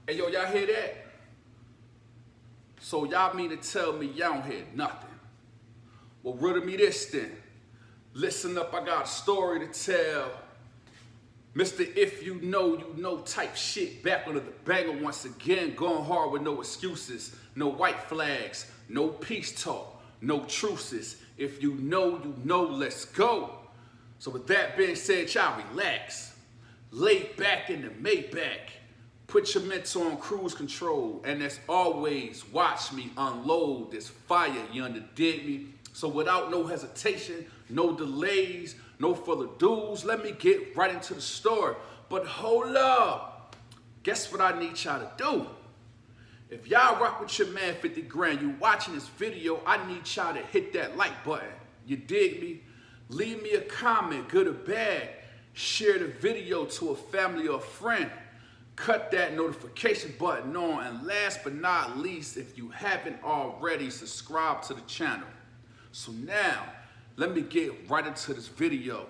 Hey, yo, y'all hear that? So y'all mean to tell me y'all don't hear nothing? Well, riddle me this then. Listen up, I got a story to tell. Mr. If you know type shit. Back under the banger once again. Going hard with no excuses. No white flags. No peace talk. No truces. If you know, let's go. So with that being said, y'all relax. Lay back in the Maybach. Put your mental on cruise control. And as always, watch me unload this fire, you dig me? So without no hesitation, no delays, no further dues, let me get right into the story. But hold up. Guess what I need y'all to do? If y'all rock with your man 50 grand, you watching this video, I need y'all to hit that like button. You dig me? Leave me a comment, good or bad. Share the video to a family or a friend. Cut that notification button on. And last but not least, if you haven't already, subscribe to the channel. So now, let me get right into this video.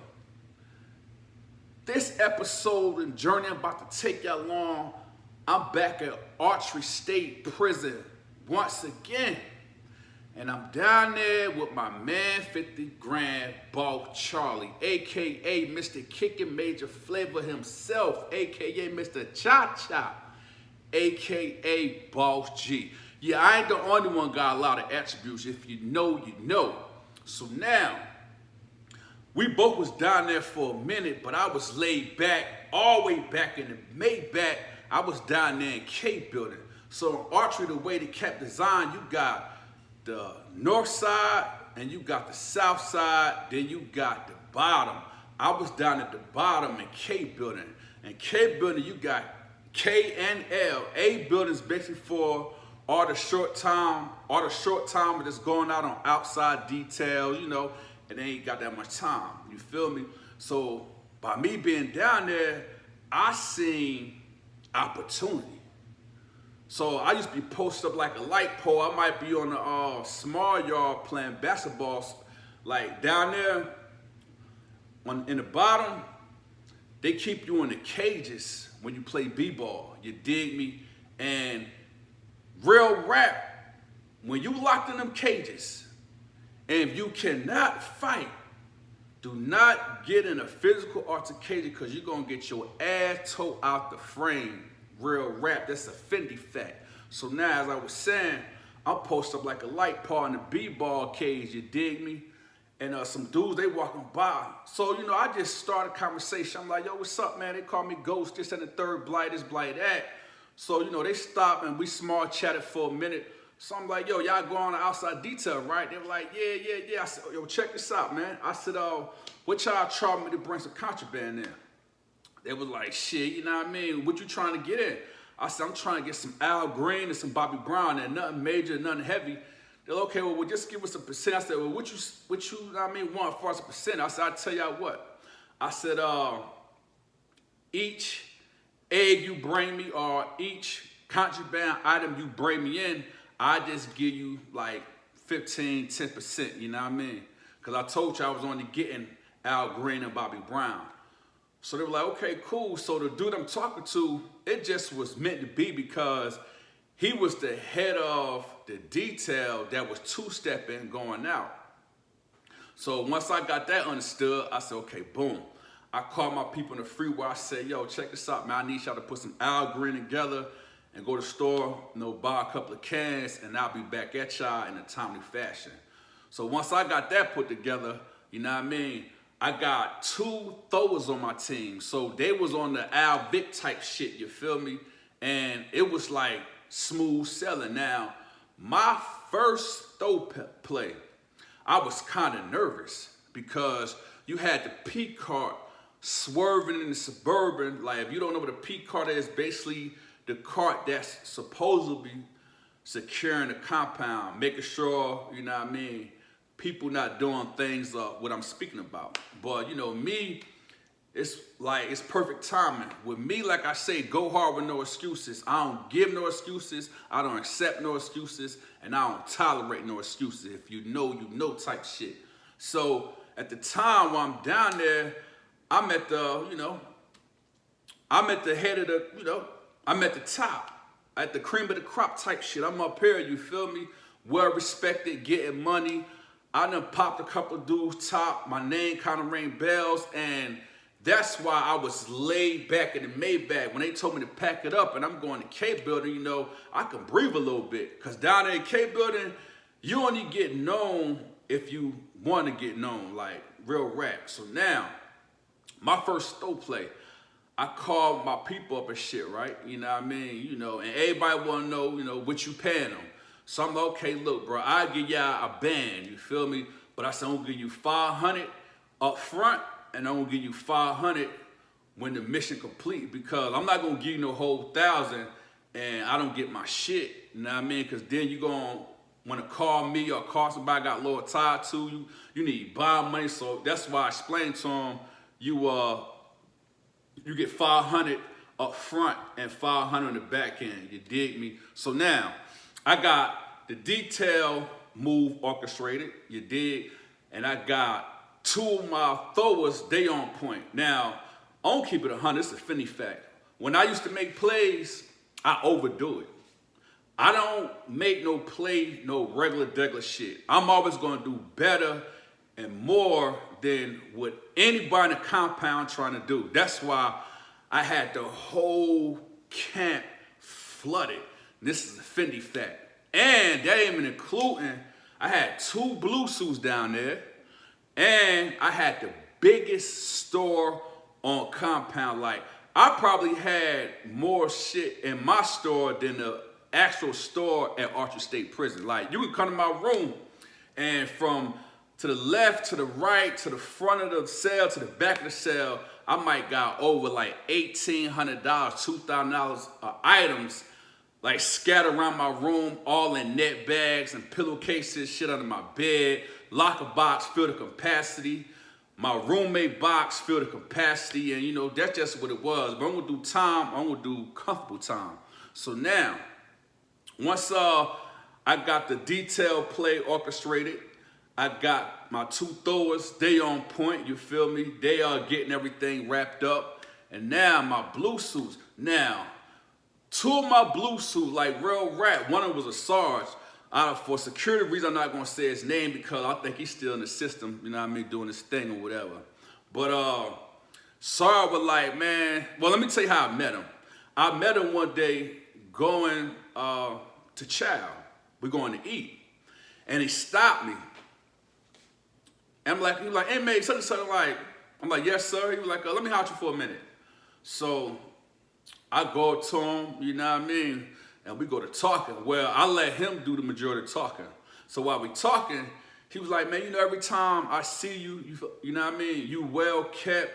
This episode and journey I'm about to take y'all on, I'm back at Autry State Prison once again. And I'm down there with my man 50 grand, Boss Charlie, a.k.a. Mr. Kickin' Major Flavor himself, a.k.a. Mr. Cha-Cha, a.k.a. Boss G. Yeah, I ain't the only one got a lot of attributes. If you know, you know. So now, we both was down there for a minute, but I was laid back, all the way back in the Maybach. I was down there in K building. So in Autry, the way they kept design, you got the north side and you got the south side, then you got the bottom. I was down at the bottom in K building. In K building, you got K and L. A building is basically for all the short time that's going out on outside details, and they ain't got that much time. You feel me? So by me being down there, I seen opportunity. So I used to be posted up like a light pole. I might be on the small yard playing basketball. Like down there in the bottom, they keep you in the cages when you play b-ball. You dig me? And real rap, when you locked in them cages, and if you cannot fight, do not get in a physical altercation because you're going to get your ass towed out the frame. Real rap, that's a Fendi fact. So now, as I was saying, I'm posted up like a light pole in the b-ball cage, you dig me? And some dudes, they walking by. So, I just started a conversation. I'm like, yo, what's up, man? They call me Ghost, this and the third, blight, this, blight, that. So, they stopped and we small chatted for a minute. So I'm like, yo, y'all go on the outside detail, right? They were like, yeah. I said, yo, check this out, man. I said, what y'all charging me to bring some contraband in? They was like, shit, you know what I mean? What you trying to get in? I said, I'm trying to get some Al Green and some Bobby Brown and nothing major, nothing heavy. They're like, okay, well, just give us a percent. I said, well, what you want for us a percent? I said, I'll tell y'all what. I said, each egg you bring me or each contraband item you bring me in, I just give you like 15, 10%, you know what I mean? Because I told you I was only getting Al Green and Bobby Brown. So they were like, okay, cool. So the dude I'm talking to, it just was meant to be because he was the head of the detail that was two-stepping going out. So once I got that understood, I said, okay, boom. I called my people in the freeway. I said, yo, check this out, man. I need y'all to put some Al Green together and go to the store, buy a couple of cans, and I'll be back at y'all in a timely fashion. So once I got that put together, you know what I mean? I got 2 throwers on my team. So they was on the Al Vic type shit, you feel me? And it was like smooth selling. Now, my first throw play, I was kind of nervous because you had the P cart swerving in the Suburban. Like, if you don't know what a P cart is, basically the cart that's supposedly securing the compound, making sure, you know what I mean, people not doing things what I'm speaking about. But me, it's perfect timing. With me, like I say, go hard with no excuses. I don't give no excuses. I don't accept no excuses. And I don't tolerate no excuses. If you know type shit. So at the time while I'm down there, I'm at the, I'm at the head of the, I'm at the top. at the cream of the crop type shit. I'm up here, you feel me? Well respected, getting money. I done popped a couple of dudes top. My name kind of rang bells, and that's why I was laid back in the Maybach. When they told me to pack it up and I'm going to K Building, you know, I can breathe a little bit. Because down there in K Building, you only get known if you want to get known, like real rap. So now, my first store play, I called my people up and shit, right? You know what I mean? You know, and everybody want to know, you know, what you paying them. So I'm like, okay, look, bro, I'll give y'all a band, you feel me? But I said, I'm going to give you 500 up front, and I'm going to give you 500 when the mission complete, because I'm not going to give you no whole 1,000 and I don't get my shit, you know what I mean? Because then you're going to want to call me or call somebody I got loyal tied to you. You need bond money, so that's why I explained to him, you get 500 up front and 500 on the back end, you dig me? So now, I got the detail move orchestrated, you dig? And I got 2 of my throwers, they on point. Now, I don't keep it 100, it's a funny fact. When I used to make plays, I overdo it. I don't make no play, no regular shit. I'm always gonna do better and more than what anybody in the compound trying to do. That's why I had the whole camp flooded. This is a Fendi fact. And that ain't even including, I had 2 blue suits down there, and I had the biggest store on compound. Like, I probably had more shit in my store than the actual store at Autry State Prison. Like, you can come to my room, and from to the left, to the right, to the front of the cell, to the back of the cell, I might got over like $1,800, $2,000 items, like scattered around my room, all in net bags and pillowcases, shit under my bed, locker box filled to capacity, my roommate box filled to capacity, and you know, that's just what it was. But I'm gonna do time, I'm gonna do comfortable time. So now, once I got the detail play orchestrated, I got my 2 throwers, they on point, you feel me? They are getting everything wrapped up. And now my blue suits. Now, 2 of my blue suits, like real rap, one of them was a Sarge. For security reasons, I'm not gonna say his name because I think he's still in the system, you know what I mean, doing his thing or whatever. But Sarge was like, man, well, let me tell you how I met him. I met him one day going to Chow. We're going to eat. And he stopped me. And he was like, hey, man, something like, I'm like, yes, sir. He was like, let me holler at you for a minute. So I go up to him, you know what I mean? And we go to talking. Well, I let him do the majority of talking. So while we talking, he was like, man, you know, every time I see you, you know what I mean? You well kept,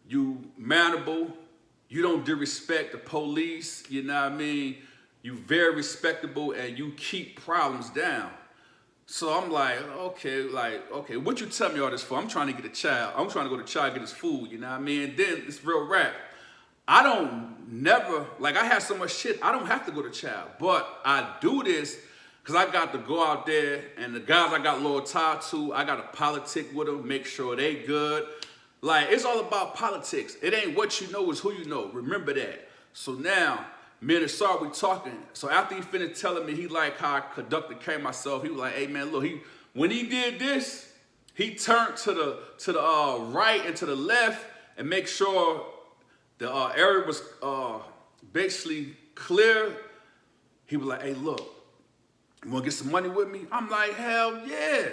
you mannerable, you don't disrespect the police, you know what I mean? You very respectable and you keep problems down. So I'm like, okay, what you tell me all this for? I'm trying to get a child. I'm trying to go to child, get his food, you know what I mean? And then it's real rap. I don't never, like I have so much shit, I don't have to go to child. But I do this because I got to go out there and the guys I got loyal tied to, I got to politic with them, make sure they good. Like, it's all about politics. It ain't what you know, it's who you know. Remember that. So now, me and Asar, we talking. So after he finished telling me he liked how I conducted carry myself, he was like, hey man, look, when he did this, he turned to the right and to the left and make sure the area was basically clear. He was like, hey look, you wanna get some money with me? I'm like, hell yeah.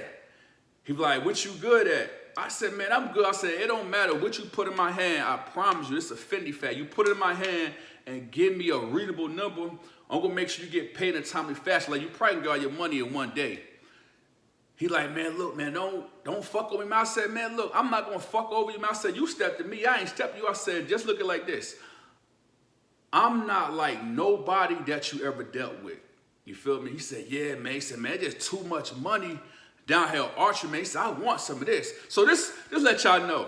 He was like, what you good at? I said, man, I'm good. I said, it don't matter what you put in my hand. I promise you, it's a Fendi fact. You put it in my hand and give me a readable number, I'm gonna make sure you get paid in a timely fashion. Like, you probably can get all your money in one day. He like, man, look, man, don't fuck over me. I said, man, look, I'm not gonna fuck over you, man. I said, you stepped to me, I ain't stepped to you. I said, just look at it like this. I'm not like nobody that you ever dealt with. You feel me? He said, yeah, man. He said, man, there's too much money down here at Archer, man. He said, I want some of this. So this let y'all know.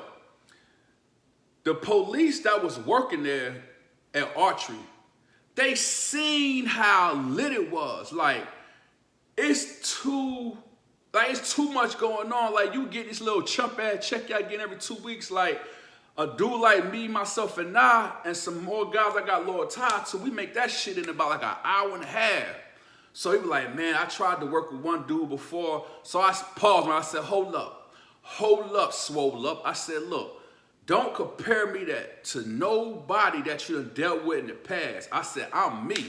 The police that was working there at Autry, they seen how lit it was. Like, it's too much going on. Like, you get this little chump ass check y'all getting every 2 weeks. Like, A dude like me, myself, and I, and some more guys I got loyal ties to, we make that shit in about like an hour and a half. So he was like, man, I tried to work with one dude before. So I paused and I said, hold up, swole up. I said, look, don't compare me to nobody that you done dealt with in the past. I said, I'm me.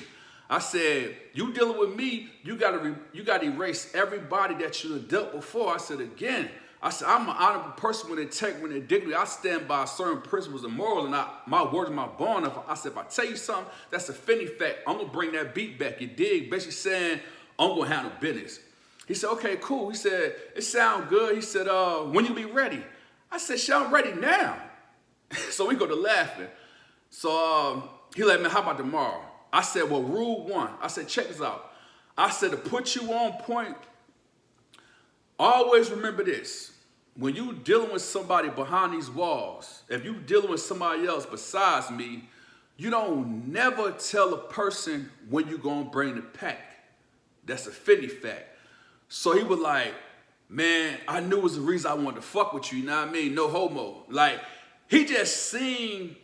I said, you dealing with me, you gotta erase everybody that you done dealt before. I said, again, I said, I'm an honorable person with integrity and dignity. I stand by certain principles and morals, and my word is my bond. I said, if I tell you something that's a offending fact, I'm going to bring that beat back. You dig? Basically saying, I'm going to handle business. He said, okay, cool. He said, it sounds good. He said, when you be ready? I said, shit, I'm ready now. So we go to laughing. So he like, man, how about tomorrow? I said, well, rule one. I said, check this out. I said, to put you on point, always remember this. When you dealing with somebody behind these walls, if you dealing with somebody else besides me, you don't never tell a person when you gonna bring the pack. That's a 50 fact. So he was like, man, I knew it was the reason I wanted to fuck with you, you know what I mean? No homo. Like, he just seen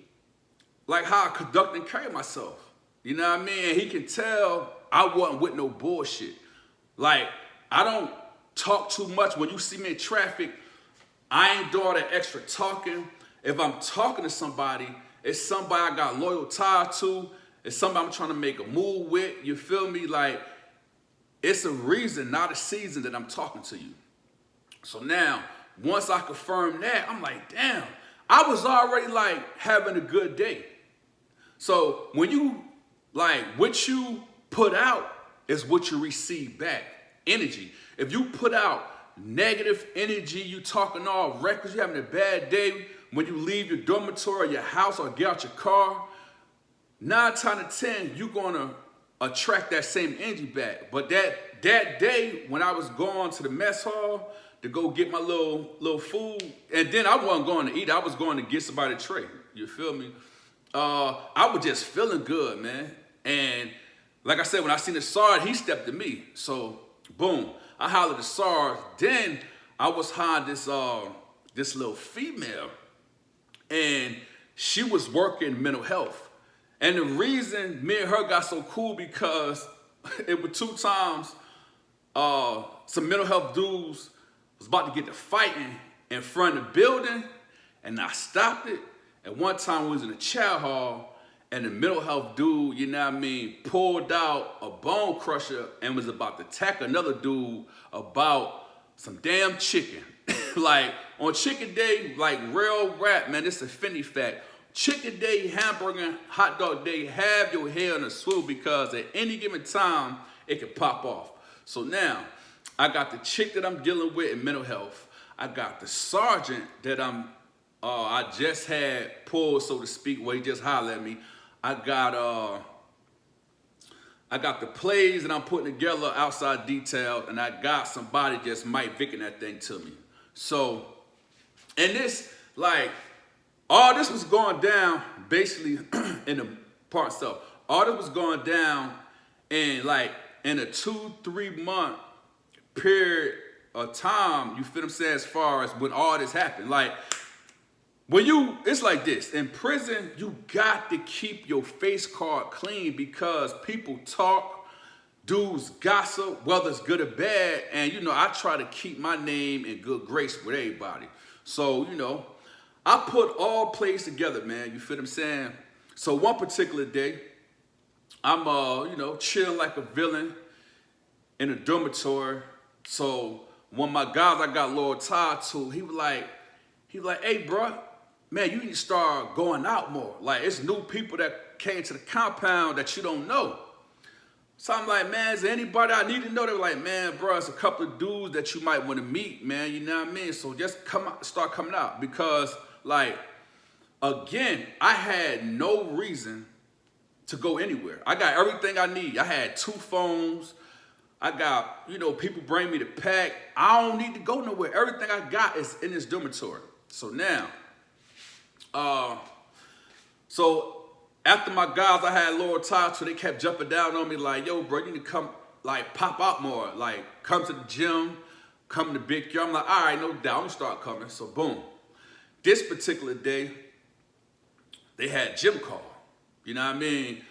like how I conduct and carry myself. You know what I mean? And he can tell I wasn't with no bullshit. Like, I don't talk too much. When you see me in traffic, I ain't doing all that extra talking. If I'm talking to somebody, it's somebody I got loyal tie to. It's somebody I'm trying to make a move with. You feel me? Like, it's a reason, not a season that I'm talking to you. So now, once I confirm that, I'm like, damn, I was already like having a good day. So when you, like, what you put out is what you receive back. Energy. If you put out negative energy, you talking all reckless, you having a bad day, when you leave your dormitory or your house or get out your car, 9 times out of 10, you're gonna attract that same energy back. But that day when I was going to the mess hall to go get my little food, and then I wasn't going to eat, I was going to get somebody a tray. You feel me? I was just feeling good, man. And like I said, when I seen the Sarge, he stepped to me. So boom, I hollered at Sarge. Then I was hiring this little female, and she was working mental health. And the reason me and her got so cool because it was 2 times some mental health dudes was about to get to fighting in front of the building, and I stopped it. And one time we was in a chow hall, and the mental health dude, you know what I mean, pulled out a bone crusher and was about to attack another dude about some damn chicken. Like, on chicken day, like real rap, man, this is a Fendi fact. Chicken day, hamburger, hot dog day, have your head on a swivel because at any given time, it can pop off. So now, I got the chick that I'm dealing with in mental health. I got the sergeant that I just had pulled, so to speak, where he just hollered at me. I got the plays that I'm putting together outside detail, and I got somebody just Mike Vicking that thing to me. So, and this, like, all this was going down basically in the part itself. All this was going down in like in a 2-3 month period of time, you feel what I'm saying, as far as when all this happened. Like, when it's like this, in prison, you got to keep your face card clean because people talk, dudes gossip, whether it's good or bad, and you know, I try to keep my name in good grace with everybody. So, you know, I put all plays together, man, you feel what I'm saying? So one particular day, I'm, you know, chilling like a villain in a dormitory. So one of my guys I got loyal tied to, he was like, hey, bro, man, you need to start going out more. Like, it's new people that came to the compound that you don't know. So I'm like, man, is there anybody I need to know? They were like, man, bro, it's a couple of dudes that you might want to meet, man, you know what I mean? So just come out, start coming out because, like, again, I had no reason to go anywhere. I got everything I need. I had 2 phones. I got, you know, people bring me the pack. I don't need to go nowhere. Everything I got is in this dormitory. So now, so after my guys I had loyal ties to, they kept jumping down on me like, yo, bro, you need to come, like, pop out more. Like, come to the gym, come to Big Yard. I'm like, all right, no doubt, I'm gonna start coming. So boom. This particular day, they had gym call. You know what I mean?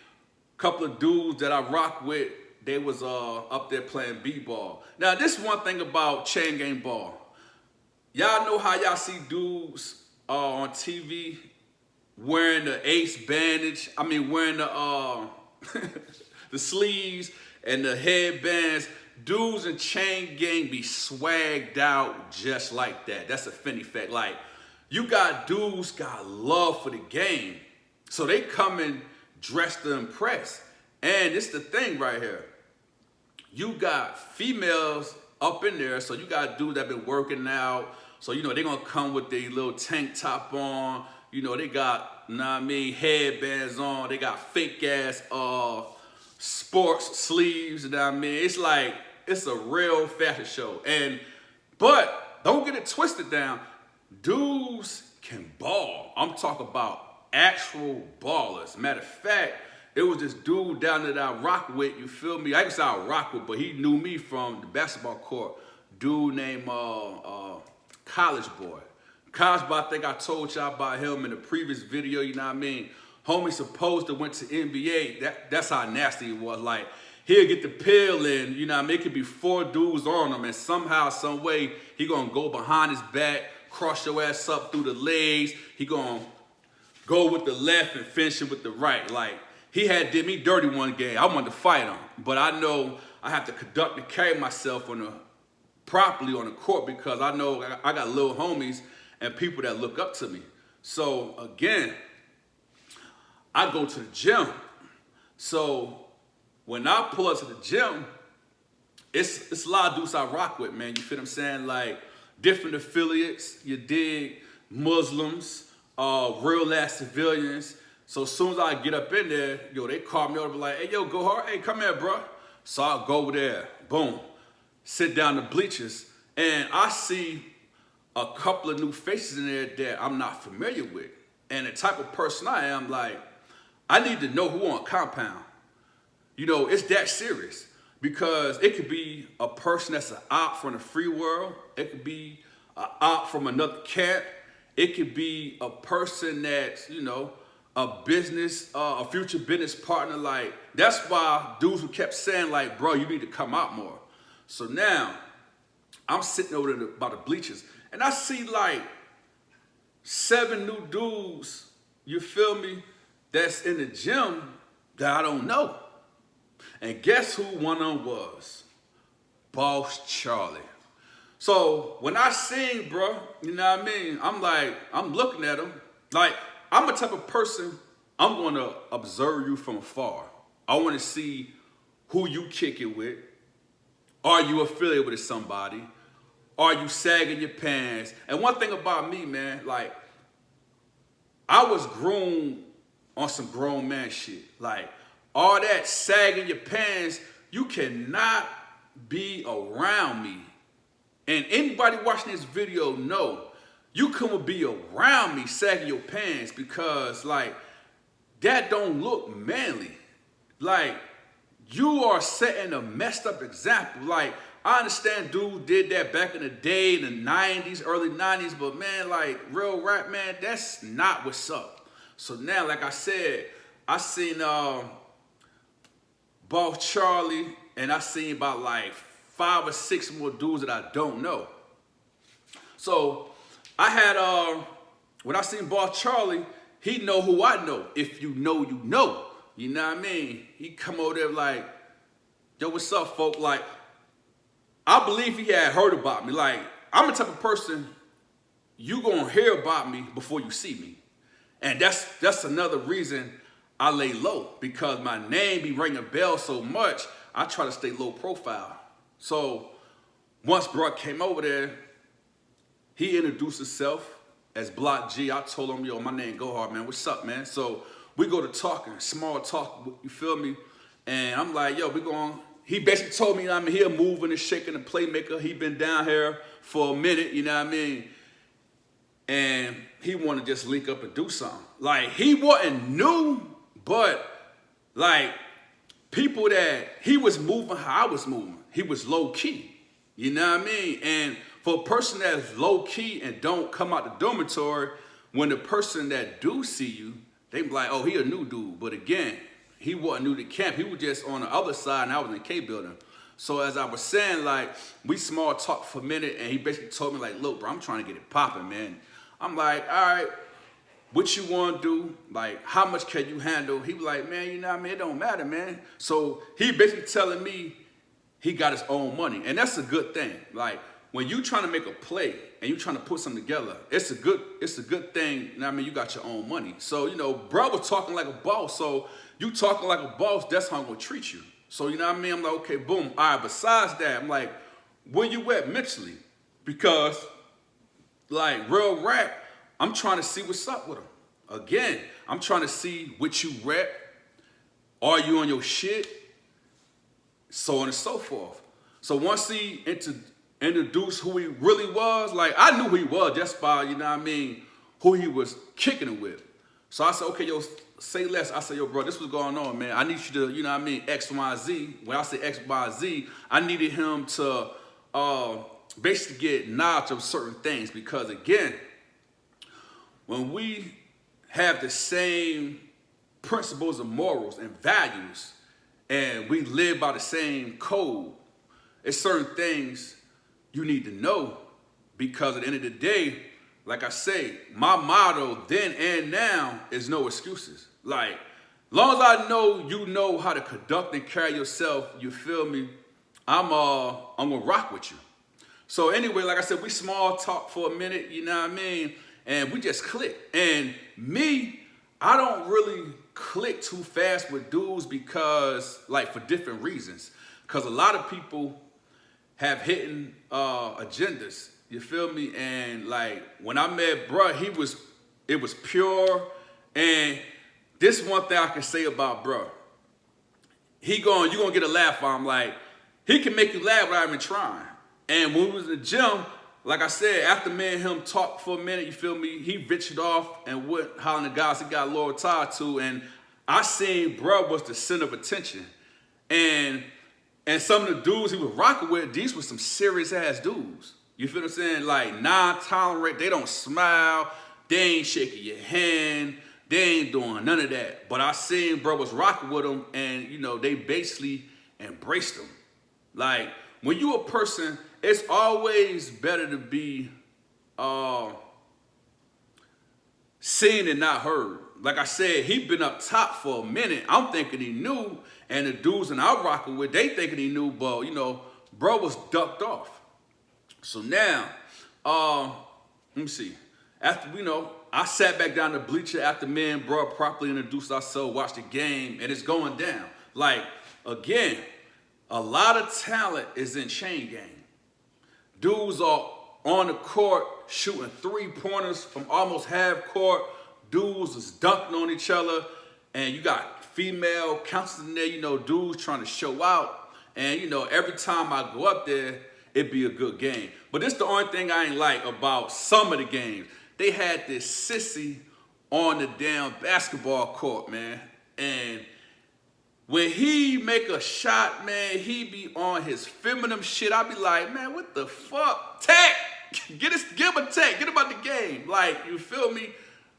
Couple of dudes that I rock with, they was up there playing b-ball. Now, this one thing about chain gang ball. Y'all know how y'all see dudes on TV wearing the ace bandage. I mean, wearing the the sleeves and the headbands. Dudes in chain gang be swagged out just like that. That's a Fendi fact. Like, you got dudes got love for the game. So they come in dressed to impress. And it's the thing right here. You got females up in there. So you got dudes that been working out. So, you know, they're going to come with their little tank top on. You know, they got, you know what I mean, headbands on. They got fake ass sports sleeves. You know what I mean? It's like, it's a real fashion show. But don't get it twisted down. Dudes can ball. I'm talking about actual ballers. Matter of fact, it was this dude down there that I rock with, you feel me? I can say I rock with, but he knew me from the basketball court. Dude named College Boy. College Boy, I think I told y'all about him in the previous video, you know what I mean? Homie supposed to went to NBA. That's how nasty it was. Like, he'll get the pill in, you know what I mean? It could be 4 dudes on him, and somehow, some way, he gonna go behind his back, cross your ass up through the legs. He gonna go with the left and finish it with the right. Like, he had did me dirty one game. I wanted to fight him, but I know I have to conduct and carry myself properly on the court, because I know I got little homies and people that look up to me. So again, I go to the gym. So when I pull up to the gym, it's a lot of dudes I rock with, man. You feel what I'm saying? Like, different affiliates, you dig, Muslims, real ass civilians. So as soon as I get up in there, yo, they call me over like, hey, yo, go hard. Hey, come here, bro. So I'll go over there, boom, sit down the bleachers, and I see a couple of new faces in there that I'm not familiar with. And the type of person I am, like, I need to know who on compound. You know, it's that serious, because it could be a person that's an op from the free world. It could be an op from another camp. It could be a person that's, you know, a business, a future business partner. Like, that's why dudes who kept saying, like, bro, you need to come out more. So now I'm sitting over there by the bleachers, and I see like 7 new dudes, you feel me, that's in the gym that I don't know. And guess who one of them was? Boss Charlie. So when I sing, bro, you know what I mean? I'm looking at him. Like, I'm a type of person, I'm going to observe you from afar. I want to see who you kick it with. Are you affiliated with somebody? Are you sagging your pants? And one thing about me, man, like, I was groomed on some grown man shit. Like, all that sagging your pants, you cannot be around me. And anybody watching this video know, you couldn't be around me sagging your pants, because, like, that don't look manly. Like, you are setting a messed up example. Like, I understand dude did that back in the day, in the 90s, early 90s, but man, like, real rap, man, that's not what's up. So now, like I said, I seen Boss Charlie, and I seen about like 5 or 6 more dudes that I don't know. So I had, when I seen Boss Charlie, he know who I know. If you know, you know. You know what I mean? He come over there like, yo, what's up, folk? Like, I believe he had heard about me. Like, I'm the type of person, you gonna hear about me before you see me. And that's another reason I lay low, because my name be ringing bells so much, I try to stay low profile. So once Brock came over there, he introduced himself as Block G. I told him, yo, my name Go Hard, man. What's up, man? So we go to talking, small talk, you feel me? And I'm like, yo, he basically told me, you know what I mean, he a moving and shaking and playmaker. He been down here for a minute, you know what I mean? And he wanted to just link up and do something. Like, he wasn't new, but like, people that he was moving how I was moving. He was low key, you know what I mean? And for a person that's low key and don't come out the dormitory, when the person that do see you, they be like, oh, he a new dude. But again, he wasn't new to camp. He was just on the other side, and I was in the K building. So as I was saying, like, we small talked for a minute, and he basically told me, like, look, bro, I'm trying to get it popping, man. I'm like, all right, what you want to do? Like, how much can you handle? He was like, man, you know what I mean? It don't matter, man. So he basically telling me he got his own money, and that's a good thing. Like, when you trying to make a play and you trying to put something together, it's a good thing. You know what I mean? You got your own money. So, you know, bro was talking like a boss. So you talking like a boss, that's how I'm gonna treat you. So, you know what I mean? I'm like, okay, boom. All right, besides that, I'm like, where you at mentally? Because, like, real rap, I'm trying to see what's up with him. Again, I'm trying to see what you rap. Are you on your shit? So on and so forth. So once he introduced who he really was, like, I knew who he was just by, you know what I mean, who he was kicking it with. So I said, okay, yo, say less. I said, yo, bro, this was going on, man. I need you to, you know what I mean, X, Y, Z. When I say X, Y, Z, I needed him to basically get knowledge of certain things. Because, again, when we have the same principles and morals and values, and we live by the same code, it's certain things you need to know, because at the end of the day, like I say, my motto then and now is no excuses. Like, long as I know you know how to conduct and carry yourself, you feel me, I'm gonna rock with you. So anyway, like I said, we small talk for a minute, you know what I mean? And we just click. And me, I don't really click too fast with dudes because, like, for different reasons. Because a lot of people have hidden agendas, you feel me? And, like, when I met bruh, it was pure. And this one thing I can say about bruh, you gonna get a laugh on him. Like, he can make you laugh without even trying. And when we was in the gym, like I said, after me and him talked for a minute, you feel me, he ventured off and went hollering the guys he got loyal tied to. And I seen bruh was the center of attention. And some of the dudes he was rocking with, these were some serious ass dudes. You feel what I'm saying? Like, non-tolerant, they don't smile, they ain't shaking your hand, they ain't doing none of that. But I seen bruh was rocking with them, and, you know, they basically embraced them. Like, when you a person, it's always better to be seen and not heard. Like I said, he been up top for a minute. I'm thinking he knew, and the dudes that I'm rocking with, they thinking he knew, but, you know, bro was ducked off. So now, let me see. After, you know, I sat back down the bleacher after me and bro properly introduced ourselves, watched the game, and it's going down. Like, again, a lot of talent is in chain gang. Dudes are on the court shooting 3-pointers from almost half court. Dudes is dunking on each other. And you got female counselors in there, you know, dudes trying to show out. And, you know, every time I go up there, it'd be a good game. But this the only thing I ain't like about some of the games. They had this sissy on the damn basketball court, man. And when he make a shot, man, he be on his feminine shit. I be like, man, what the fuck? Tech! Give him a tech. Get him out the game. Like, you feel me?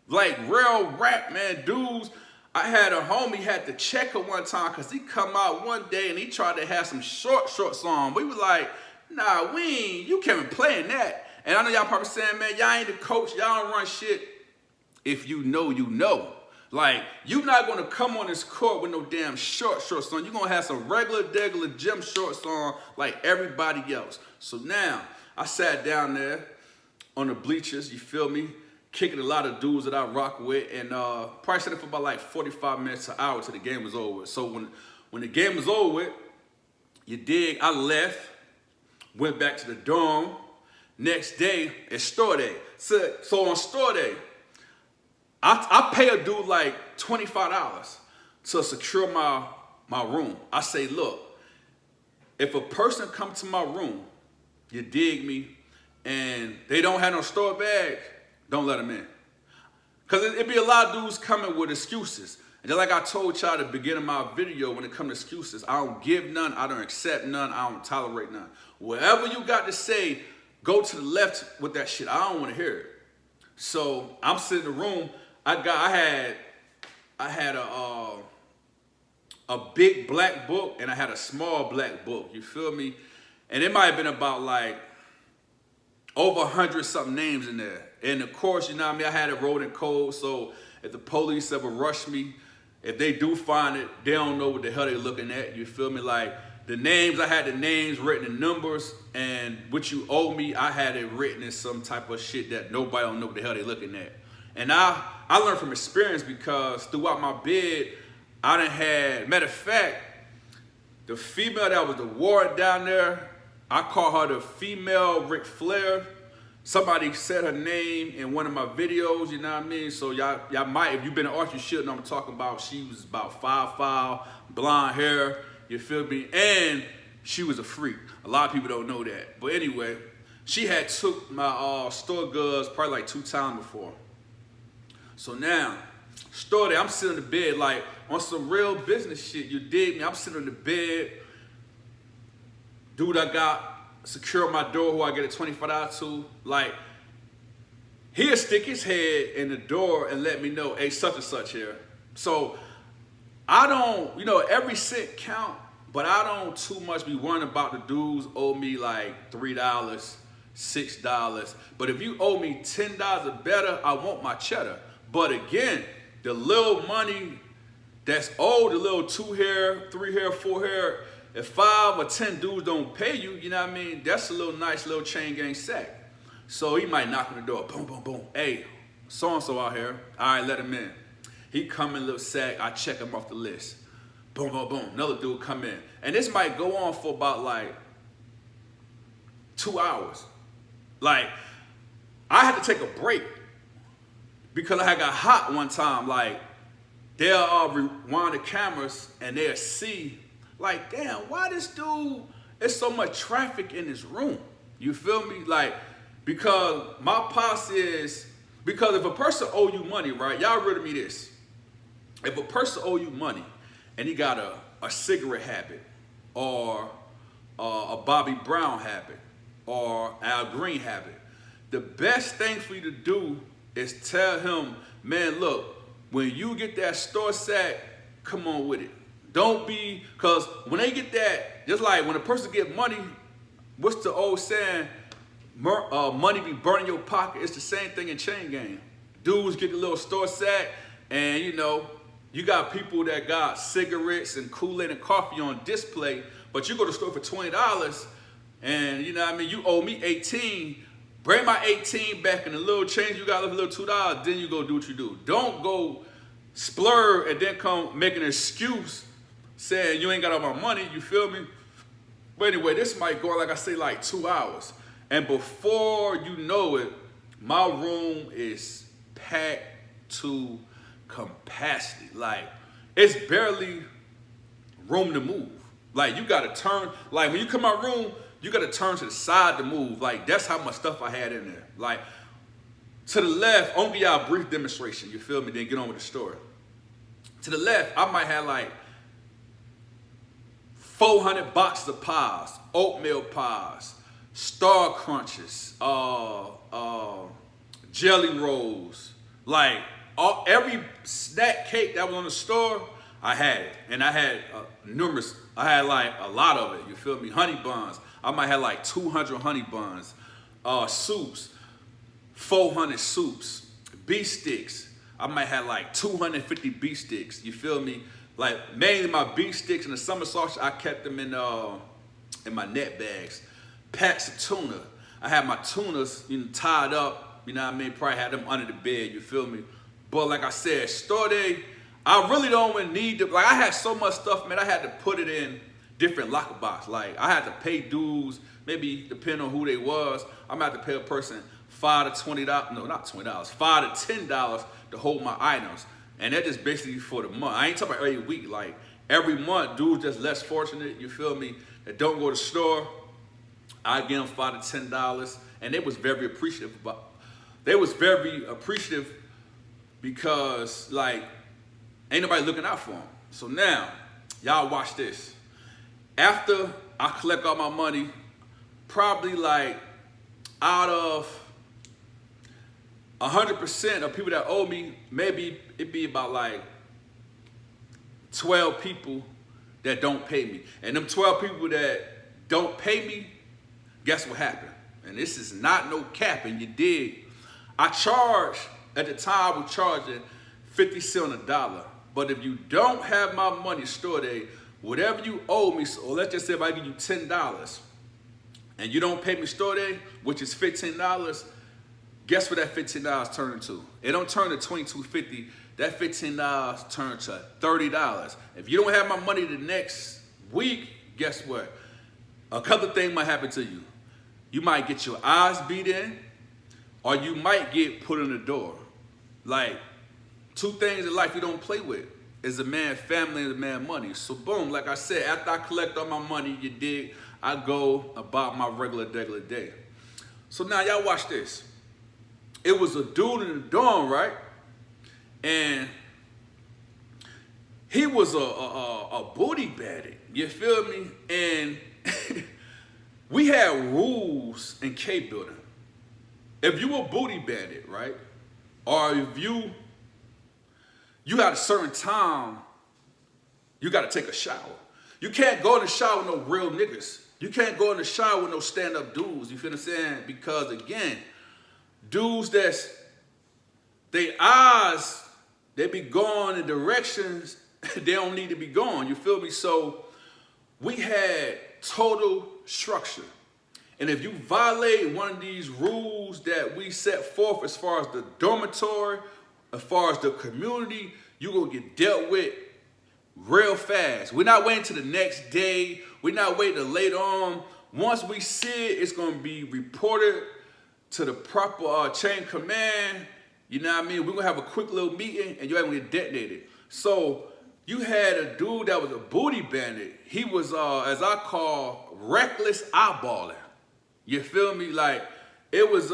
Like, real rap, man. Dudes, I had a homie had to check her one time because he come out one day and he tried to have some shorts on. We was like, nah, you can't be playing that. And I know y'all probably saying, man, y'all ain't the coach. Y'all don't run shit. If you know, you know. Like, you not going to come on this court with no damn shorts on. You're going to have some regular gym shorts on like everybody else. So now, I sat down there on the bleachers, you feel me, kicking a lot of dudes that I rock with, and probably sat there for about like 45 minutes to an hour till the game was over. So when the game was over, you dig, I left, went back to the dorm. Next day, it's store day. So on store day, I pay a dude like $25 to secure my room. I say, look, if a person come to my room, you dig me, and they don't have no store bag, don't let them in. Because it be a lot of dudes coming with excuses. And just like I told y'all at the beginning of my video, when it comes to excuses, I don't give none, I don't accept none, I don't tolerate none. Whatever you got to say, go to the left with that shit. I don't want to hear it. So I'm sitting in the room. I had I had a big black book and I had a small black book. You feel me? And it might have been about like over 100 something names in there. And of course, you know what I mean, I had it wrote in code, so if the police ever rush me, if they do find it, they don't know what the hell they're looking at. You feel me? Like the names, I had the names written in numbers, and what you owe me, I had it written in some type of shit that nobody don't know what the hell they're looking at. And I learned from experience, because throughout my bid, I done had, matter of fact, the female that was the warden down there, I call her the female Ric Flair. Somebody said her name in one of my videos, you know what I mean? So y'all might, if you've been to Autry, you should know what I'm talking about. She was about 5'5", blonde hair, you feel me? And she was a freak. A lot of people don't know that. But anyway, she had took my store goods probably like 2 times before. So now, store day, I'm sitting in the bed like on some real business shit, you dig me? I'm sitting in the bed. Dude, I got secure my door, who I get a $25 to, like, he'll stick his head in the door and let me know, hey, such and such here. So I don't, you know, every cent count, but I don't too much be worrying about the dudes owe me like $3, $6. But if you owe me $10 or better, I want my cheddar. But again, the little money that's owed, the little 2 hair, 3 hair, 4 hair, if 5 or 10 dudes don't pay you, you know what I mean? That's a little nice little chain gang sack. So he might knock on the door, boom, boom, boom. Hey, so-and-so out here. All right, let him in. He come in, little sack. I check him off the list. Boom, boom, boom. Another dude come in. And this might go on for about like 2 hours. Like, I had to take a break because I had got hot one time. Like, they'll rewind the cameras and they'll see, like, damn, why this dude, there's so much traffic in this room. You feel me? Like, because my policy is, because if a person owe you money, right, y'all rid of me this. If a person owe you money and he got a cigarette habit or a Bobby Brown habit or Al Green habit, the best thing for you to do is tell him, man, look, when you get that store sack, come on with it. Don't be, because when they get that, just like when a person get money, what's the old saying? Money be burning your pocket. It's the same thing in chain gang. Dudes get the little store sack, and you know, you got people that got cigarettes and Kool-Aid and coffee on display, but you go to the store for $20, and you know what I mean, you owe me 18, bring my 18 back and the little change you got left, a little $2, then you go do what you do. Don't go splurge and then come make an excuse saying you ain't got all my money, you feel me? But anyway, this might go, like I say, like 2 hours. And before you know it, my room is packed to capacity. Like, it's barely room to move. Like, you gotta turn, like when you come out room, you gotta turn to the side to move. Like, that's how much stuff I had in there. Like, to the left, I'll give y'all a brief demonstration, you feel me? Then get on with the story. To the left, I might have like 400 boxes of pies, oatmeal pies, Star Crunches, jelly rolls, like every snack cake that was on the store, I had it. And I had numerous, I had like a lot of it, you feel me? Honey buns, I might have like 200 honey buns, soups, 400 soups, beef sticks, I might have like 250 beef sticks, you feel me? Like mainly my beef sticks and the summer sausage, I kept them in my net bags. Packs of tuna. I had my tunas, you know, tied up, you know what I mean? Probably had them under the bed, you feel me? But like I said, store day, I really don't even need to, like I had so much stuff, man, I had to put it in different locker box. Like I had to pay dues, maybe depending on who they was, I'm gonna have to pay a person $5 to $20, no, not $20, $5 to $10 to hold my items. And that's just basically for the month. I ain't talking about every week, like every month, dudes just less fortunate, you feel me, that don't go to the store, I give them $5 to $10, and they was very appreciative. They was very appreciative because, like, ain't nobody looking out for them. So now, y'all watch this. After I collect all my money, probably like out of 100% of people that owe me, maybe it'd be about like 12 people that don't pay me. And them 12 people that don't pay me, guess what happened? And this is not no capping, you dig? I charge, at the time I was charging 50 cents on a dollar. But if you don't have my money store day, whatever you owe me, so let's just say if I give you $10 and you don't pay me store day, which is $15, guess what that $15 turned into? It don't turn to $22.50. That $15 turned to $30. If you don't have my money the next week, guess what? A couple of things might happen to you. You might get your eyes beat in, or you might get put in the door. Like, two things in life you don't play with is a man family and a man money. So boom, like I said, after I collect all my money, you dig, I go about my regular day. So now y'all watch this. It was a dude in the dorm, right? And he was a booty bandit, you feel me? And we had rules in K building. If you a booty bandit, right? Or if you had a certain time, you gotta take a shower. You can't go in the shower with no real niggas. You can't go in the shower with no stand-up dudes, you feel what I'm saying? Because again, dudes they eyes, they be going in directions they don't need to be going, you feel me? So we had total structure. And if you violate one of these rules that we set forth as far as the dormitory, as far as the community, you're gonna get dealt with real fast. We're not waiting till the next day. We're not waiting till later on. Once we see it, it's gonna be reported to the proper chain of command. You know what I mean? We're gonna have a quick little meeting and you're gonna get detonated. So you had a dude that was a booty bandit. He was, as I call, reckless eyeballing. You feel me? Like, it was,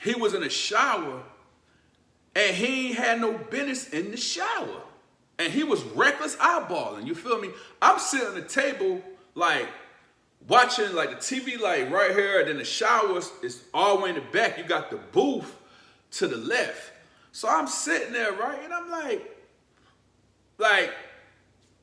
he was in the shower and he ain't had no business in the shower. And he was reckless eyeballing, you feel me? I'm sitting on the table, like, watching, like, the TV, like, right here, and then the showers is all the way in the back. You got the booth to the left. So I'm sitting there, right, and I'm like,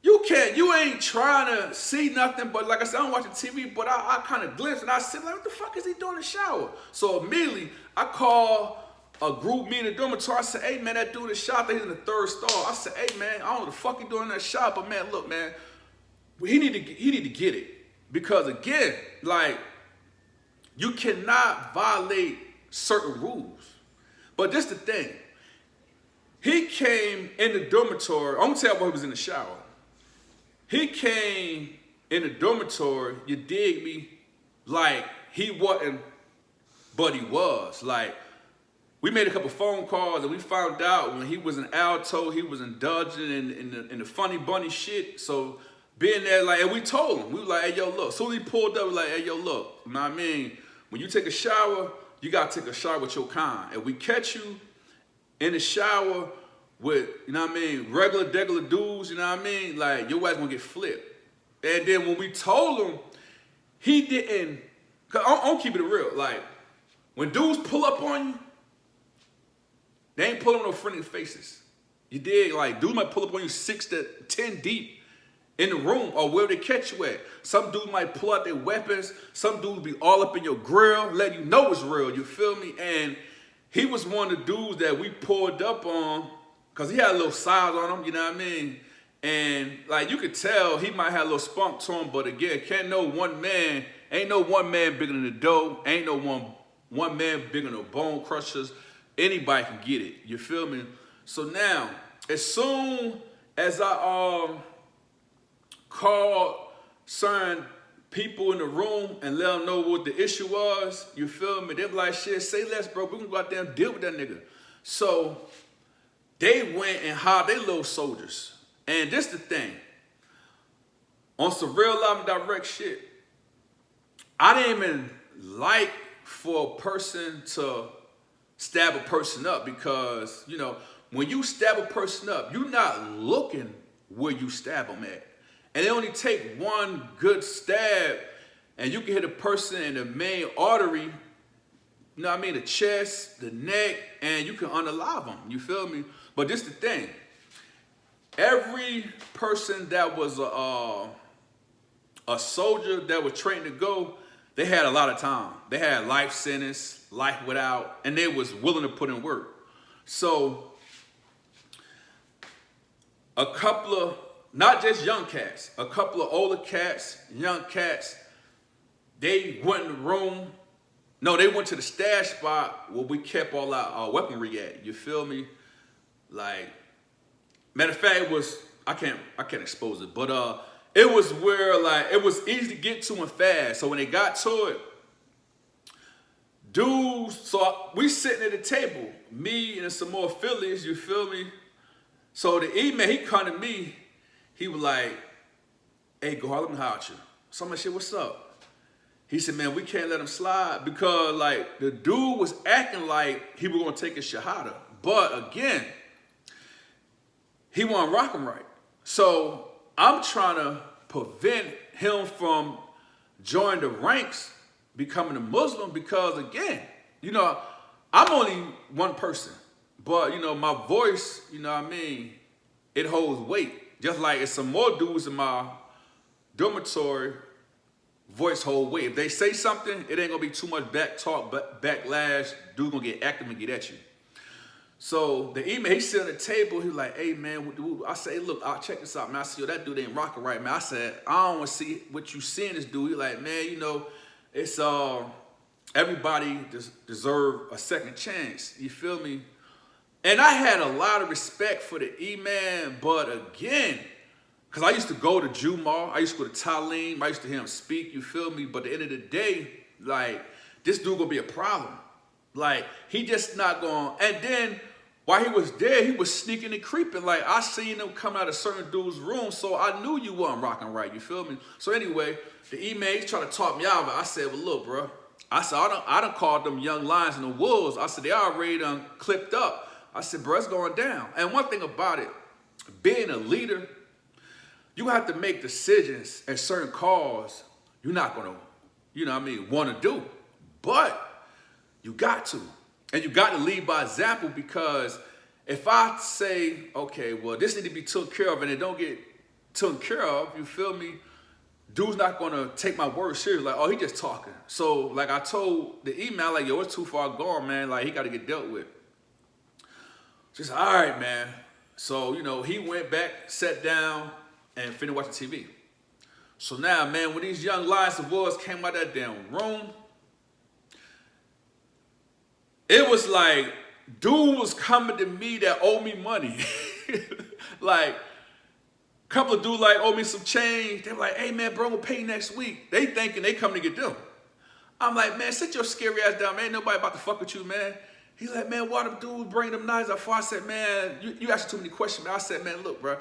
you ain't trying to see nothing, but like I said, I'm watching TV, but I kind of glimpse, and I sit like, what the fuck is he doing in the shower? So immediately, I call a group meeting in the dormitory. I said, hey, man, that dude in the shop, he's in the third stall. I said, hey, man, I don't know what the fuck he doing in that shop, but man, look, man, he need to get it. Because again, like, you cannot violate certain rules. But this the thing. He came in the dormitory. I'm gonna tell you why he was in the shower. He came in the dormitory, you dig me, like he wasn't, but he was. Like, we made a couple phone calls and we found out when he was in Alto, he was indulging in the funny bunny shit. So being there, like, and we told him, we were like, hey, yo, look. So he pulled up, we like, hey, yo, look. You know what I mean? When you take a shower, you gotta take a shower with your kind. If we catch you in the shower with, you know what I mean, regular dudes, you know what I mean? Like, your ass gonna get flipped. And then when we told him, he didn't, cause I'm keeping it real. Like, when dudes pull up on you, they ain't pulling no friendly faces. You dig? Like, dudes might pull up on you 6 to 10 deep in the room or where they catch you at. Some dudes might pull out their weapons. Some dudes be all up in your grill, letting you know it's real, you feel me? And he was one of the dudes that we pulled up on because he had a little size on him, you know what I mean? And like, you could tell he might have a little spunk to him, but again, ain't no one man bigger than the dough. Ain't no one man bigger than the bone crushers. Anybody can get it, you feel me? So now, as soon as I called certain people in the room and let them know what the issue was, you feel me? They were like, shit, say less, bro. We can go out there and deal with that nigga. So they went and hired their little soldiers. And this the thing. On some real live and direct shit, I didn't even like for a person to stab a person up because, you know, when you stab a person up, you're not looking where you stab them at. And it only take one good stab and you can hit a person in the main artery, you know what I mean, the chest, the neck, and you can unalive them, you feel me? But this the thing. every person that was a soldier that was trained to go, they had a lot of time. They had life sentence, life without, and they was willing to put in work. So a couple of, not just young cats, a couple of older cats, young cats, they went in the room. No, they went to the stash spot where we kept all our weaponry at. You feel me? Like, matter of fact, it was, I can't expose it, but it was where, like, it was easy to get to and fast. So when they got to it, dudes, so we sitting at the table, me and some more Phillies, you feel me? So the E-man, he come to me, he was like, hey, go let me holler at you. So I'm like, shit, what's up? He said, man, we can't let him slide because, like, the dude was acting like he was going to take a shahada. But, again, he wasn't rocking right. So I'm trying to prevent him from joining the ranks, becoming a Muslim, because, again, you know, I'm only one person. But, you know, my voice, you know what I mean, it holds weight. Just like it's some more dudes in my dormitory, voice hold weight. If they say something, it ain't gonna be too much back talk, backlash. Dude gonna get active and get at you. So the email, he sit on the table, he was like, hey man, I say, hey, look, I'll check this out, man. I see, yo, that dude ain't rocking right, man. I said, I don't wanna see what you seeing this dude. He like, man, you know, it's everybody deserve a second chance. You feel me? And I had a lot of respect for the E-man, but again, because I used to go to Jumar, I used to go to Talim, I used to hear him speak, you feel me? But at the end of the day, like, this dude gonna be a problem. Like, he just not gonna, and then while he was there, he was sneaking and creeping. Like, I seen him come out of certain dude's room, so I knew you wasn't rocking right, you feel me? So anyway, the E-man, he tried to talk me out of it. I said, well, look, bro. I said, I done called them young lions and the wolves. I said, they already done clipped up. I said, bro, it's going down. And one thing about it, being a leader, you have to make decisions and certain calls you're not going to, you know what I mean, want to do. But you got to. And you got to lead by example, because if I say, okay, well, this need to be taken care of and it don't get taken care of, you feel me, dude's not going to take my word serious. Like, oh, he just talking. So, like, I told the email, like, yo, it's too far gone, man. Like, he got to get dealt with. Just, all right, man. So, you know, he went back, sat down, and finished watching TV. So now, man, when these young lions and wolves came out of that damn room, it was like, dude was coming to me that owed me money. Like, a couple of dudes like owe me some change. They were like, hey, man, bro, we'll pay you next week. They thinking they coming to get them. I'm like, man, sit your scary ass down, man. Ain't nobody about to fuck with you, man. He's like, man, why them dudes bring them knives up for? I said, man, you asking too many questions, man. I said, man, look, bro,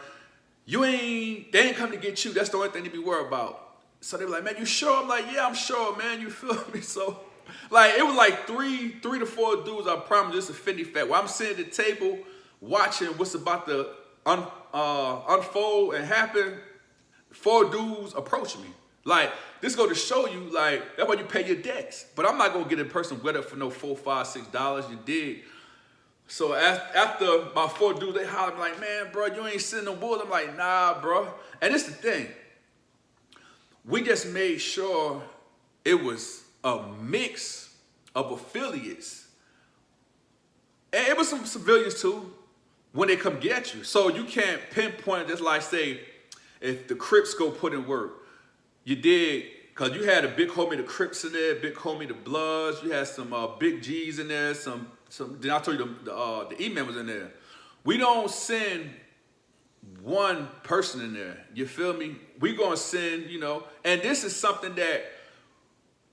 they ain't come to get you. That's the only thing to be worried about. So they were like, man, you sure? I'm like, yeah, I'm sure, man. You feel me? So, like, it was like three to four dudes, I promise, just a 50 fact. While I'm sitting at the table watching what's about to unfold and happen, 4 dudes approach me. Like, this go to show you, like, that's why you pay your debts. But I'm not going to get a person wet up for no $4, $5, $6, you dig? So after my 4 dudes, they holler, like, man, bro, you ain't sending no bulls. I'm like, nah, bro. And it's the thing. We just made sure it was a mix of affiliates. And it was some civilians, too, when they come get you. So you can't pinpoint, just like, say, if the Crips go put in work. You did, because you had a big homie, the Crips in there, big homie, the Bloods. You had some big G's in there, some. Then I told you the E-man was in there. We don't send one person in there. You feel me? We gonna send, you know, and this is something that,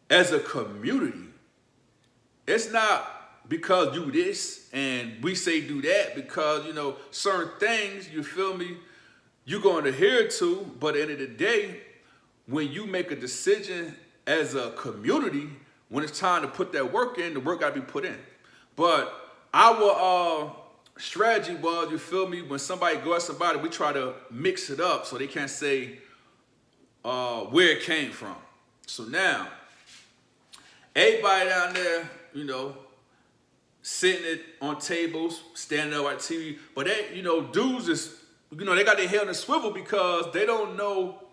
as a community, it's not because you this and we say do that, because, you know, certain things, you feel me, you're going to adhere to, but at the end of the day, when you make a decision as a community, when it's time to put that work in, the work got to be put in. But our strategy was, you feel me, when somebody goes at somebody, we try to mix it up so they can't say where it came from. So now, everybody down there, you know, sitting on tables, standing up at TV, but they, you know, dudes is you know, they got their head on a swivel because they don't know,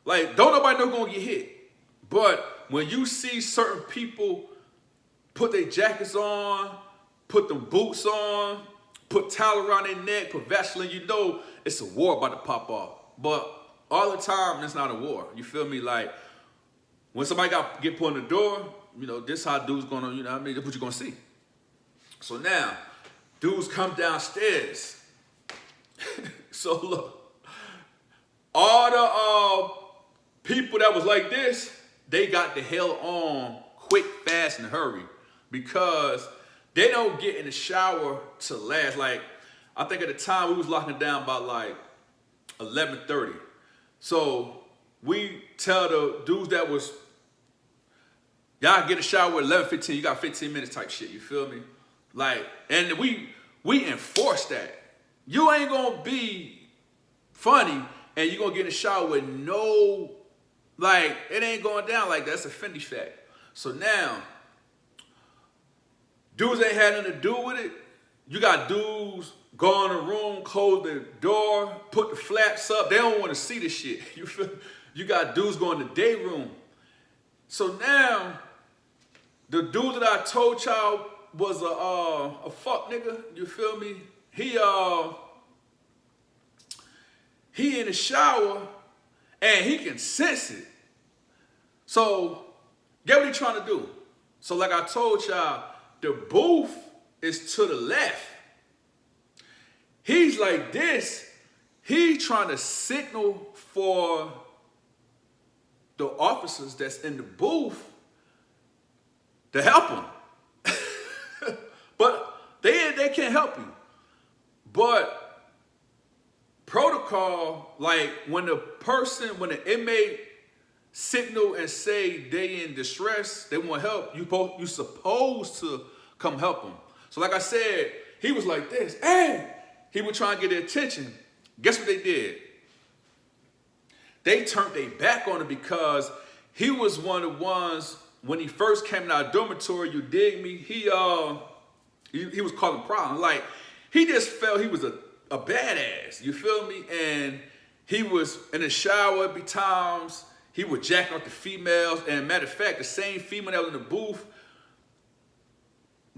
like, don't nobody know gonna get hit. But when you see certain people put their jackets on, put them boots on, put towel around their neck, put Vaseline, you know it's a war about to pop off. But all the time, it's not a war. You feel me? Like, when somebody get put in the door, you know, this how dudes gonna, you know what I mean? That's what you're gonna see. So now, dudes come downstairs. So look, all the people that was like this, they got the hell on quick, fast, and hurry because they don't get in the shower to last. Like, I think at the time we was locking down by like 11:30. So we tell the dudes that was, y'all get a shower at 11:15, you got 15 minutes type shit, you feel me? Like, and we enforce that. You ain't gonna be funny and you gonna get in the shower with no, like, it ain't going down like that. That's a Fendi fact. So now, dudes ain't had nothing to do with it. You got dudes go in the room, close the door, put the flaps up. They don't want to see this shit. You feel? You got dudes going to the day room. So now, the dude that I told y'all was a fuck nigga. You feel me? He in the shower and he can sense it. So get what he trying to do. So like I told y'all, the booth is to the left. He's like this. He's trying to signal for the officers that's in the booth to help him. But they can't help you. But protocol, like when the inmate signal and say they in distress, they want help, you supposed to come help them. So like I said, he was like this, hey! He was trying to get their attention. Guess what they did? They turned their back on him because he was one of the ones, when he first came in our dormitory, you dig me, he was causing problems. Like, he just felt he was a badass, you feel me? And he was in the shower every times. He would jack off the females. And matter of fact, the same female that was in the booth,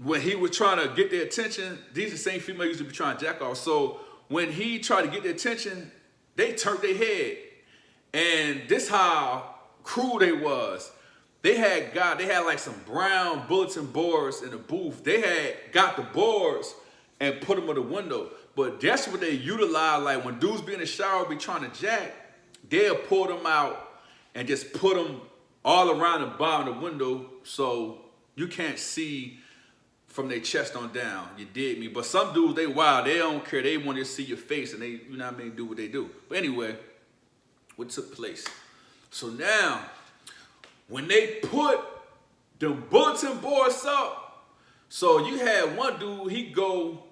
when he was trying to get their attention, these are the same females used to be trying to jack off. So when he tried to get their attention, they turned their head. And this how cruel they was. They had like some brown bulletin boards in the booth. They had got the boards and put them on the window. But that's what they utilize. Like when dudes be in the shower, be trying to jack, they'll pull them out and just put them all around the bottom of the window so you can't see from their chest on down. You dig me? But some dudes, they wild. They don't care. They want to see your face and they, you know what I mean, do what they do. But anyway, what took place? So now, when they put the bulletin boards up, so you had one dude, he go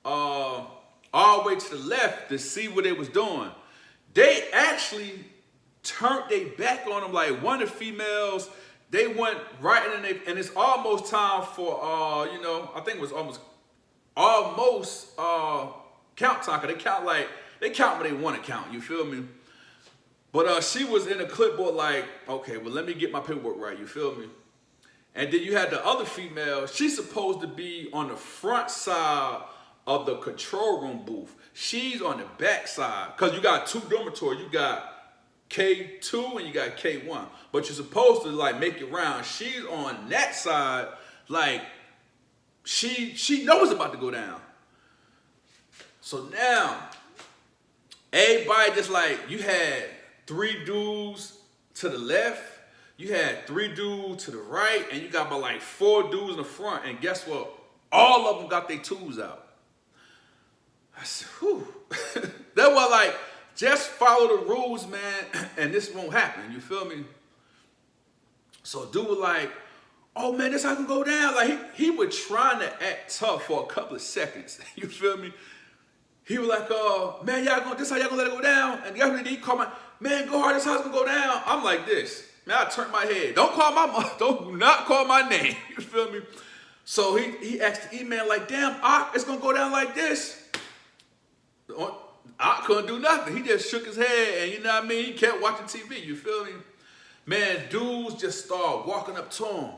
all the way to the left to see what they was doing. They actually turned their back on him. Like one of the females, they went right in there, and it's almost time for, you know, I think it was almost count time. Cause they count when they want to count, you feel me? But she was in a clipboard like, okay, well, let me get my paperwork right, you feel me? And then you had the other female, she's supposed to be on the front side of the control room booth. She's on the back side, because you got two dormitories. You got K2 and you got K1. But you're supposed to like make it round. She's on that side, like she knows it's about to go down. So now, everybody just like, you had 3 dudes to the left, you had 3 dudes to the right, and you got about like 4 dudes in the front. And guess what? All of them got their tools out. I said, whew. That was like, just follow the rules, man, and this won't happen. You feel me? So dude was like, oh man, this how I can go down. Like he was trying to act tough for a couple of seconds. You feel me? He was like, man, this how y'all gonna let it go down? And yesterday he called man, go hard, this how it's gonna go down. I'm like this. Man, I turned my head. Do not call my name. You feel me? So he asked the email like, damn, it's gonna go down like this. I couldn't do nothing. He just shook his head and, you know what I mean, he kept watching TV, you feel me? Man, dudes just start walking up to him.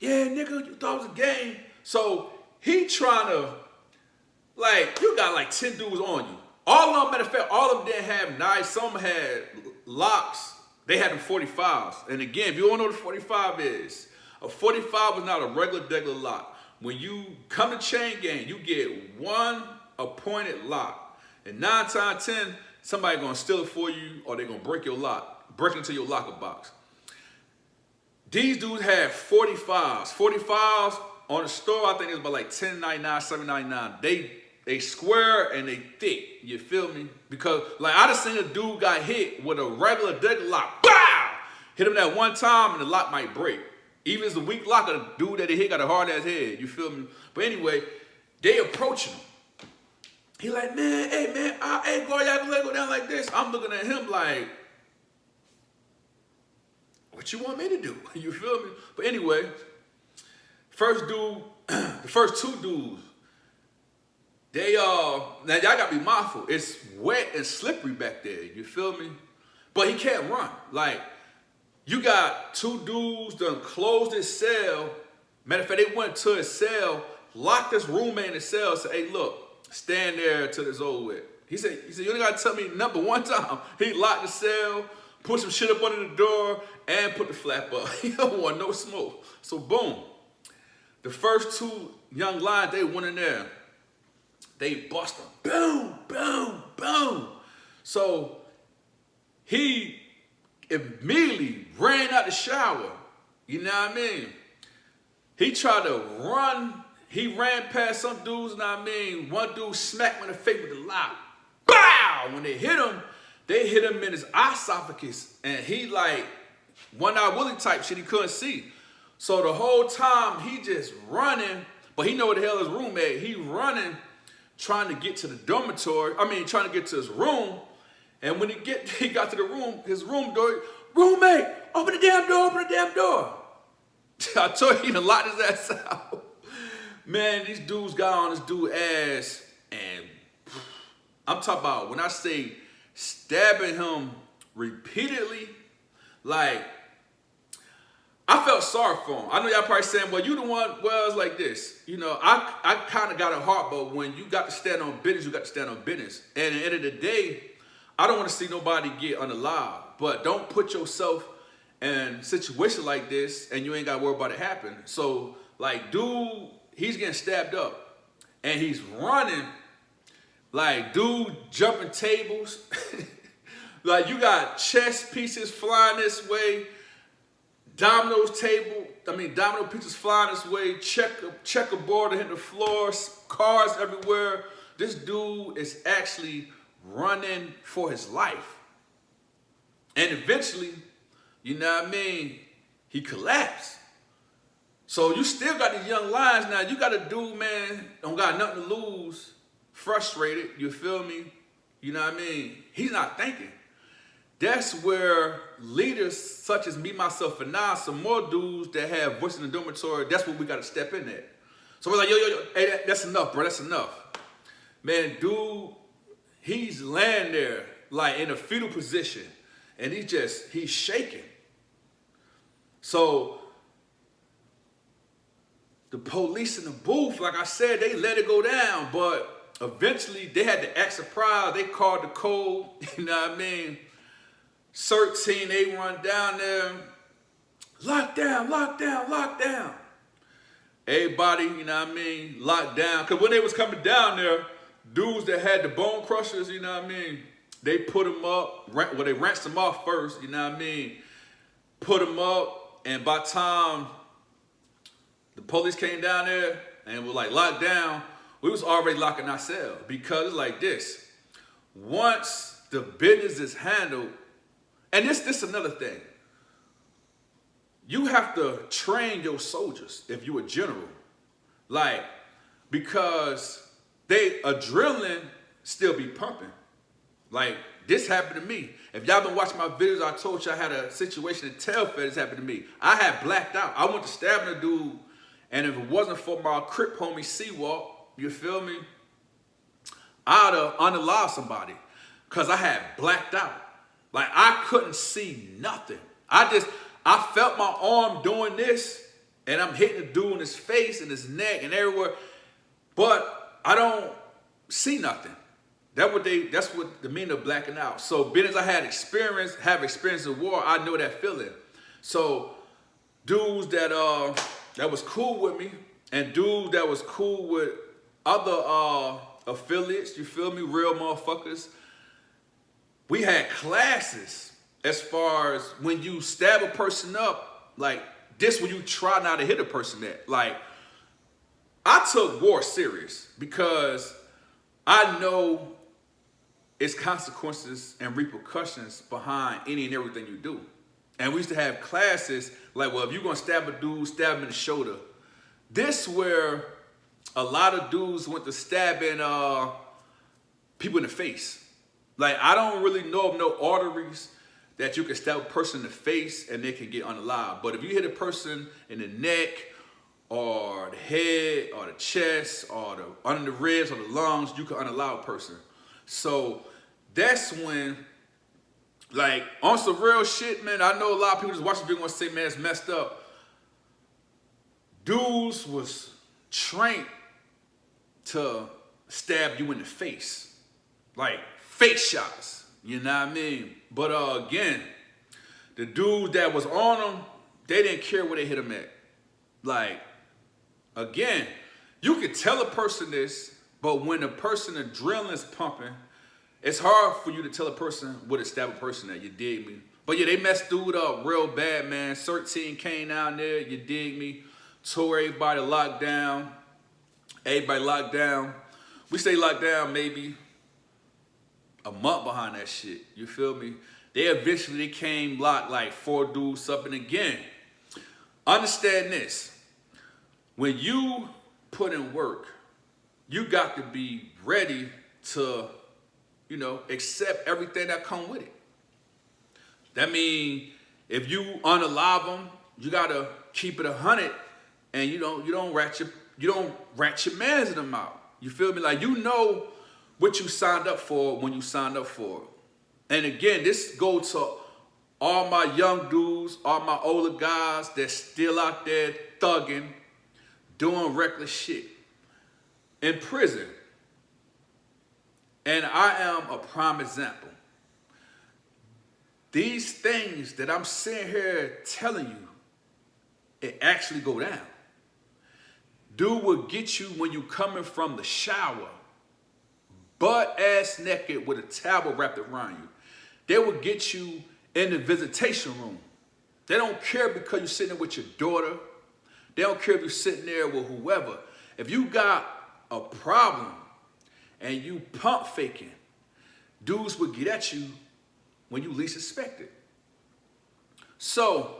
Yeah, nigga, you thought it was a game. So he trying to, like, you got like 10 dudes on you. All of them, matter of fact, all of them didn't have knives. Some had locks. They had them 45s. And again, if you don't know what a 45 is, a 45 is not a regular lock. When you come to chain gang, you get one appointed lock. And 9 times 10, somebody gonna steal it for you or they gonna break your lock, break into your locker box. These dudes had 45s. 45s on the store, I think it was about like $10.99, $7.99. They square and they thick, you feel me? Because like I just seen a dude got hit with a regular lock. Bow! Hit him that one time and the lock might break. Even if it's a weak lock, the dude that he hit got a hard ass head, you feel me? But anyway, they approaching him. He like, man, hey man, hey, go, y'all let go down like this. I'm looking at him like, what you want me to do? You feel me? But anyway, first dude, the first two dudes, they now y'all gotta be mindful. It's wet and slippery back there, you feel me? But he can't run. Like, you got two dudes done closed his cell. Matter of fact, they went to his cell, locked his roommate in his cell, said, hey, look, stand there till it's over with. He said, you only gotta tell me number one time. He locked the cell, put some shit up under the door, and put the flap up. He don't want no smoke. So boom. The first two young lions, they went in there. They bust him. Boom, boom, boom. So he immediately ran out the shower. You know what I mean? He tried to run. He ran past some dudes, you know what I mean? One dude smacked him in the face with the lock. Bow! When they hit him in his esophagus. And he like, one-eye Willie type shit, he couldn't see. So the whole time, he just running, but he know where the hell his room at. He running, trying to get to the dormitory. Trying to get to his room. And when he got to the room, his room door, roommate, open the damn door, open the damn door. I told you, he done locked his ass out. Man, these dudes got on this dude's ass, and I'm talking about, when I say stabbing him repeatedly, like, I felt sorry for him. I know y'all probably saying, well, you the one, well, it's like this. You know, I kind of got a heart, but when you got to stand on business, you got to stand on business. And at the end of the day, I don't want to see nobody get unalive, but don't put yourself in a situation like this and you ain't got to worry about it happening. So, like, dude, he's getting stabbed up and he's running, like, dude jumping tables. Like, you got chess pieces flying this way, domino pieces flying this way, checkerboard hitting the floor, cars everywhere. This dude is actually running for his life. And eventually, you know what I mean, he collapsed. So you still got these young lions now. You got a dude, man, don't got nothing to lose, frustrated, you feel me? You know what I mean? He's not thinking. That's where leaders such as me, myself, and now, some more dudes that have voice in the dormitory, that's what we got to step in at. So we're like, yo, hey, that's enough, bro, that's enough. Man, dude, he's laying there, like, in a fetal position, and he's shaking. So the police in the booth, like I said, they let it go down, but eventually they had to act surprised. They called the code, you know what I mean? CERT team, they run down there. Lock down, lock down, lock down. Everybody, you know what I mean, locked down. Because when they was coming down there, dudes that had the bone crushers, you know what I mean, they put them up, they rinsed them off first, you know what I mean, put them up, and by the time the police came down there and was like locked down, we was already locking our cell. Because it's like this, once the business is handled, and this another thing, you have to train your soldiers if you a general. Like, because they adrenaline still be pumping. Like, this happened to me. If y'all been watching my videos, I told you I had a situation in Telfed. This happened to me. I had blacked out. I went to stabbing a dude, and if it wasn't for my Crip homie Seawalk, you feel me? I'd have unalive somebody because I had blacked out. Like I couldn't see nothing. I felt my arm doing this and I'm hitting the dude in his face and his neck and everywhere, but I don't see nothing. That's what the meaning of blacking out. So being as I have experience in war, I know that feeling. So dudes that was cool with me and dudes that was cool with other affiliates, you feel me, real motherfuckers, we had classes as far as when you stab a person up, like this when you try not to hit a person at. Like, I took war serious because I know it's consequences and repercussions behind any and everything you do. And we used to have classes like, well, if you're gonna stab a dude, stab him in the shoulder. This where a lot of dudes went to stabbing people in the face. Like, I don't really know of no arteries that you can stab a person in the face and they can get unalive. But if you hit a person in the neck or the head or the chest or under the ribs or the lungs, you can unalive a person. So that's when, like, on some real shit, man, I know a lot of people just watching the video and say, man, it's messed up. Dudes was trained to stab you in the face. Like, face shots, you know what I mean? But again, the dudes that was on them, they didn't care where they hit them at. Like, again, you could tell a person this, but when a person adrenaline is pumping, it's hard for you to tell a person where to stab a person at, you dig me? But yeah, they messed dude up real bad, man. 13 came down there, you dig me? Tore everybody locked down. Everybody locked down. We stay locked down maybe a month behind that shit, you feel me? They eventually came locked like 4 dudes up, and again, understand this. When you put in work, you got to be ready to, you know, accept everything that come with it. That means if you unalive them, you gotta keep it 100, and you don't rat your mans in them out. You feel me? Like, you know what you signed up for when you signed up for it. And again, this goes to all my young dudes, all my older guys that's still out there thugging, doing reckless shit in prison. And I am a prime example. These things that I'm sitting here telling you, it actually go down. Dude will get you when you coming from the shower, butt ass naked with a towel wrapped around you. They will get you in the visitation room. They don't care because you're sitting there with your daughter. They don't care if you're sitting there with whoever. If you got a problem and you pump faking, dudes will get at you when you least expect it. So,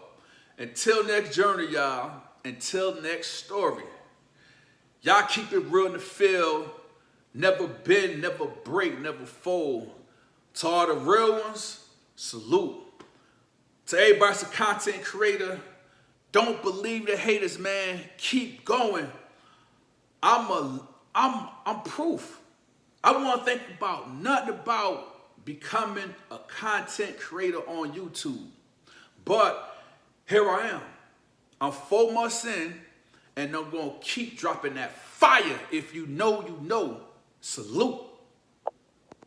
until next journey, y'all, until next story, y'all keep it real in the field. Never bend, never break, never fold. To all the real ones, salute. To everybody that's a content creator, don't believe the haters, man. Keep going. I'm proof. I want to think about nothing about becoming a content creator on YouTube. But here I am. I'm 4 months in, and I'm going to keep dropping that fire. If you know, you know. Salute.